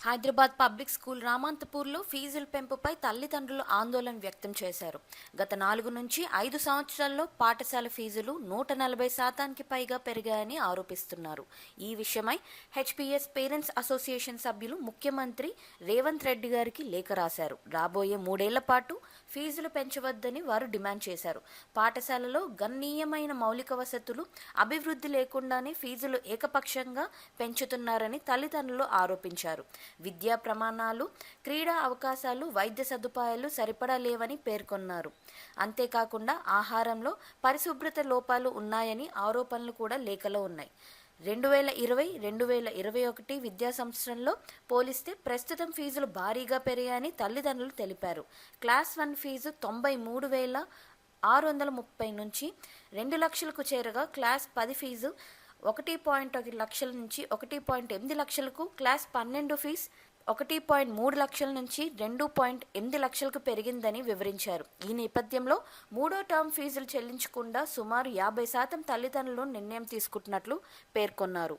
Hyderabad public school రామంతపూర్లో ఫీజుల పెంపుపై తల్లిదండ్రులు ఆందోళన వ్యక్తం చేశారు. గత 4 నుంచి 5 సంవత్సరాల్లో పాఠశాల ఫీజులు 140% పైగా పెరిగాయని ఆరోపిస్తున్నారు. ఈ విషయమై హెచ్పీఎస్ పేరెంట్స్ అసోసియేషన్ సభ్యులు ముఖ్యమంత్రి రేవంత్ రెడ్డి గారికి లేఖ రాశారు. రాబోయే 3 ఏళ్ల పాటు ఫీజులు పెంచవద్దని వారు డిమాండ్ చేశారు. పాఠశాలలో గణనీయమైన మౌలిక వసతులు, అభివృద్ధి లేకుండానే ఫీజులు ఏకపక్షంగా పెంచుతున్నారని తల్లిదండ్రులు ఆరోపించారు. విద్యా ప్రమాణాలు, క్రీడా అవకాశాలు, వైద్య సదుపాయాలు సరిపడా లేవని పేర్కొన్నారు. అంతేకాకుండా ఆహారంలో పరిశుభ్రత లోపాలు ఉన్నాయని ఆరోపణలు కూడా లేఖలో ఉన్నాయి. 2020-2021 విద్యా సంవత్సరంలో పోలిస్తే ప్రస్తుతం ఫీజులు భారీగా పెరిగాయని తల్లిదండ్రులు తెలిపారు. క్లాస్ 1 ఫీజు 93,630 నుంచి 2 లక్షలకు చేరగా, క్లాస్ 10 ఫీజు 1.1 లక్షల నుంచి 1.8 లక్షలకు, క్లాస్ 12 ఫీజు 1.3 లక్షల నుంచి 2.8 లక్షలకు పెరిగిందని వివరించారు. ఈ నేపథ్యంలో 3వ టర్మ్ ఫీజులు చెల్లించకుండా సుమారు 50% తల్లిదండ్రులు నిర్ణయం తీసుకుంటున్నట్లు పేర్కొన్నారు.